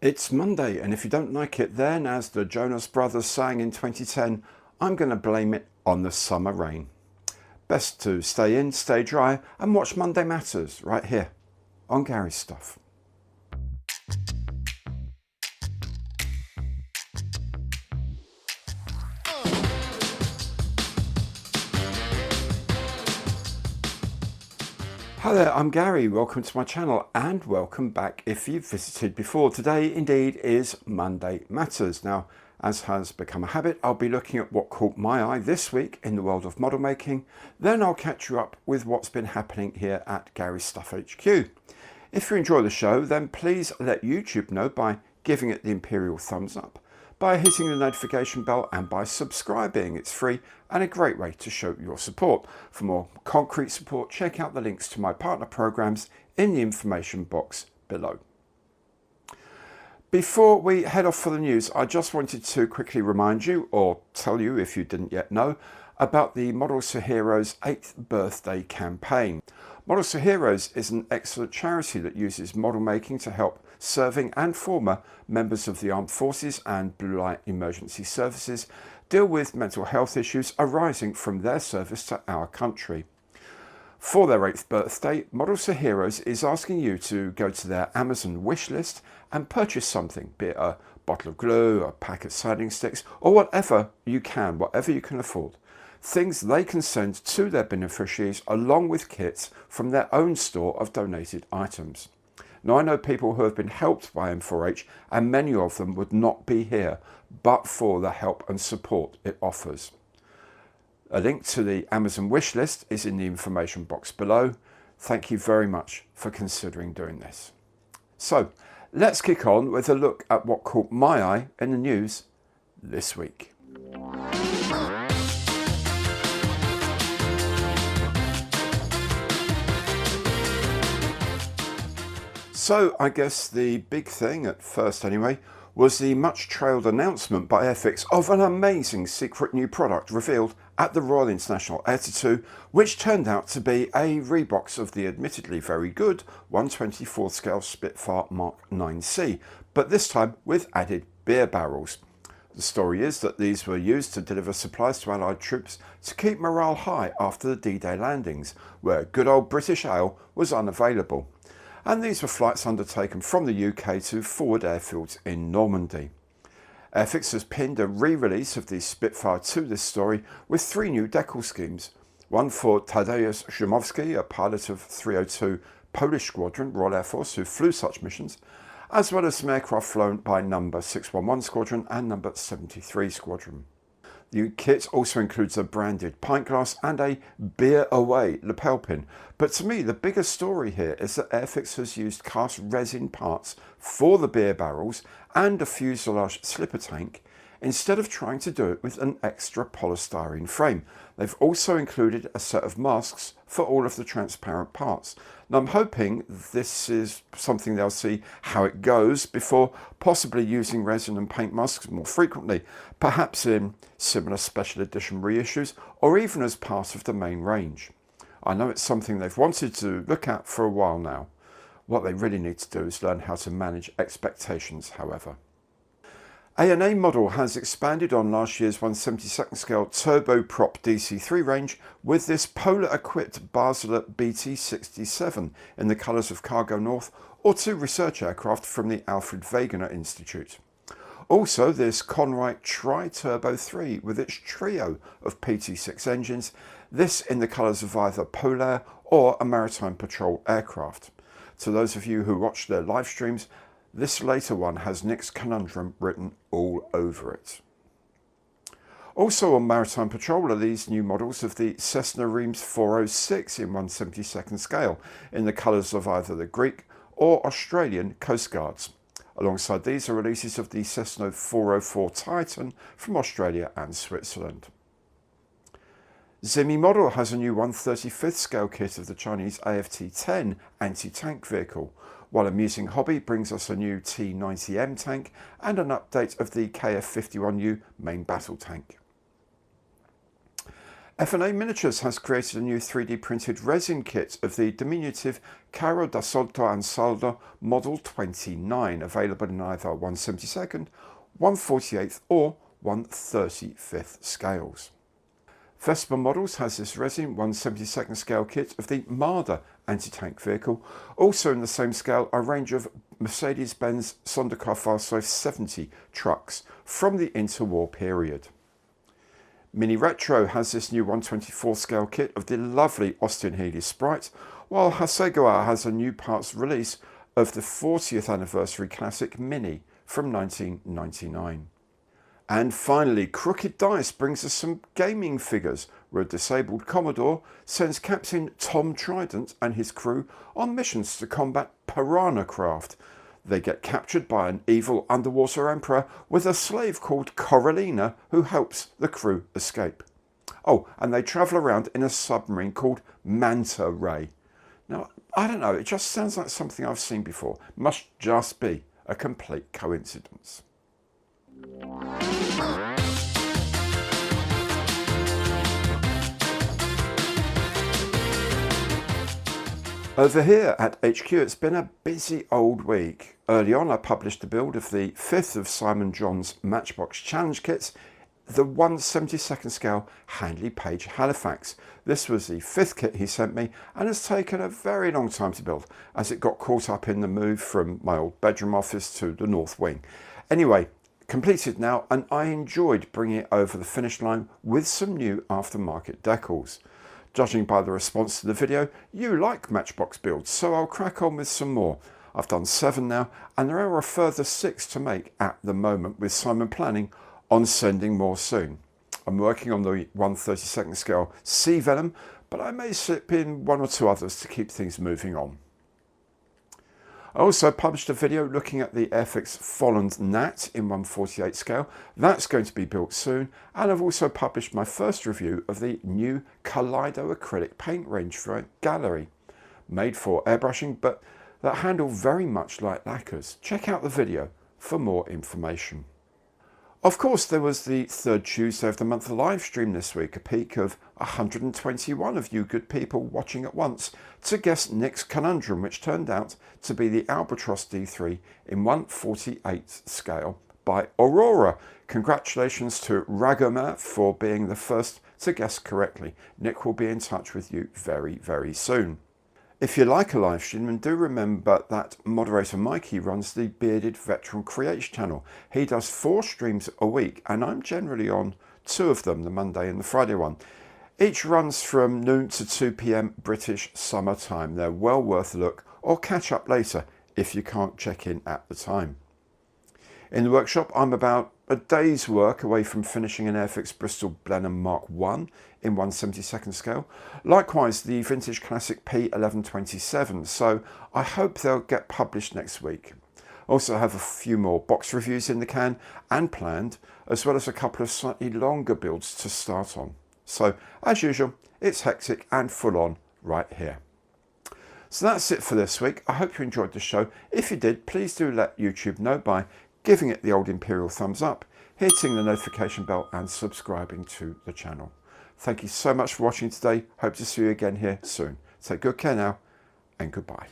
It's Monday, and if you don't like it, then as the Jonas Brothers sang in 2010, I'm going to blame it on the summer rain. Best to stay in, stay dry, and watch Monday Matters right here on Gary's Stuff. Hi there, I'm Gary. Welcome to my channel and welcome back if you've visited before. Today indeed is Monday Matters. Now, as has become a habit, I'll be looking at what caught my eye this week in the world of model making. Then I'll catch you up with what's been happening here at Gary's Stuff HQ. If you enjoy the show, then please let YouTube know by giving it the imperial thumbs up, by hitting the notification bell and by subscribing. It's free and a great way to show your support. For more concrete support, check out the links to my partner programs in the information box below. Before we head off for the news, I just wanted to quickly remind you, or tell you if you didn't yet know, about the Models for Heroes 8th birthday campaign. Models for Heroes is an excellent charity that uses model making to help serving and former members of the armed forces and blue light emergency services deal with mental health issues arising from their service to our country. For their 8th birthday, Models for Heroes is asking you to go to their Amazon wish list and purchase something, be it a bottle of glue, a pack of sanding sticks, or whatever you can afford. Things they can send to their beneficiaries along with kits from their own store of donated items. Now, I know people who have been helped by M4H, and many of them would not be here but for the help and support it offers. A link to the Amazon wish list is in the information box below. Thank you very much for considering doing this. So let's kick on with a look at what caught my eye in the news this week. So I guess the big thing, at first anyway, was the much trailed announcement by Airfix of an amazing secret new product revealed at the Royal International Air Tattoo, which turned out to be a rebox of the admittedly very good 1/24 scale Spitfire Mark 9C, but this time with added beer barrels. The story is that these were used to deliver supplies to Allied troops to keep morale high after the D-Day landings, where good old British ale was unavailable. And these were flights undertaken from the UK to forward airfields in Normandy. Airfix has pinned a re-release of the Spitfire to this story with 3 new decal schemes. One for Tadeusz Szymowski, a pilot of 302 Polish Squadron, Royal Air Force, who flew such missions, as well as some aircraft flown by number 611 Squadron and number 73 Squadron. The kit also includes a branded pint glass and a beer away lapel pin. But to me, the biggest story here is that Airfix has used cast resin parts for the beer barrels and a fuselage slipper tank instead of trying to do it with an extra polystyrene frame. They've also included a set of masks for all of the transparent parts. Now, I'm hoping this is something they'll see how it goes before possibly using resin and paint masks more frequently, perhaps in similar special edition reissues or even as part of the main range. I know it's something they've wanted to look at for a while now. What they really need to do is learn how to manage expectations, however. ANA model has expanded on last year's 1/72nd scale turboprop DC3 range with this Polar-equipped Basler BT-67 in the colours of Cargo North or 2 research aircraft from the Alfred Wegener Institute. Also, this Conrite Tri-Turbo 3 with its trio of PT6 engines, this in the colours of either Polar or a Maritime Patrol aircraft. To those of you who watch their live streams, this later one has Nick's Conundrum written all over it. Also on Maritime Patrol are these new models of the Cessna Reims 406 in 1/72nd scale in the colours of either the Greek or Australian Coast Guards. Alongside these are releases of the Cessna 404 Titan from Australia and Switzerland. Zimi model has a new 1/35th scale kit of the Chinese AFT-10 anti-tank vehicle, while Amusing Hobby brings us a new T-90M tank and an update of the KF-51U main battle tank. F&A Miniatures has created a new 3D printed resin kit of the diminutive Carro da Solto and Saldo Model 29, available in either 1/72nd, 1/48th or 1/35th scales. Vespa Models has this resin 1/72nd scale kit of the Marder anti-tank vehicle. Also in the same scale, a range of Mercedes-Benz Sonderkraftfahrzeug 70 trucks from the interwar period. Mini Retro has this new 1/24 scale kit of the lovely Austin Healey Sprite, while Hasegawa has a new parts release of the 40th anniversary classic Mini from 1999. And finally, Crooked Dice brings us some gaming figures, where a disabled Commodore sends Captain Tom Trident and his crew on missions to combat piranha craft. They get captured by an evil underwater emperor with a slave called Coralina who helps the crew escape. Oh, and they travel around in a submarine called Manta Ray. Now, I don't know, it just sounds like something I've seen before. Must just be a complete coincidence. Over here at HQ, it's been a busy old week. Early on, I published a build of the 5th of Simon John's Matchbox Challenge kits, the 1/72nd scale Handley Page Halifax. This was the 5th kit he sent me and has taken a very long time to build, as it got caught up in the move from my old bedroom office to the north wing. Anyway, completed now, and I enjoyed bringing it over the finish line with some new aftermarket decals. Judging by the response to the video, you like Matchbox builds, so I'll crack on with some more. I've done 7 now, and there are a further 6 to make at the moment, with Simon planning on sending more soon. I'm working on the 1/32nd scale Sea Venom, but I may slip in 1 or 2 others to keep things moving on. I also published a video looking at the Airfix Folland Nat in 1/48 scale. That's going to be built soon, and I've also published my first review of the new Kaleido acrylic paint range for a gallery, made for airbrushing but that handle very much like lacquers. Check out the video for more information. Of course, there was the 3rd Tuesday of the month live stream this week, a peak of 121 of you good people watching at once to guess Nick's conundrum, which turned out to be the Albatross D3 in 1/48 scale by Aurora. Congratulations to Ragoma for being the first to guess correctly. Nick will be in touch with you very, very soon. If you like a live stream, and do remember that moderator Mikey runs the Bearded Veteran Creates channel. He does 4 streams a week, and I'm generally on 2 of them, the Monday and the Friday one. Each runs from noon to 2 PM British summer time. They're well worth a look, or catch up later if you can't check in at the time. In the workshop, I'm about a day's work away from finishing an Airfix Bristol Blenheim Mark I in 1/72nd scale. Likewise, the Vintage Classic P1127, so I hope they'll get published next week. Also have a few more box reviews in the can and planned, as well as a couple of slightly longer builds to start on. So, as usual, it's hectic and full on right here. So that's it for this week. I hope you enjoyed the show. If you did, please do let YouTube know by giving it the old Imperial thumbs up, hitting the notification bell and subscribing to the channel. Thank you so much for watching today. Hope to see you again here soon. Take good care now, and goodbye.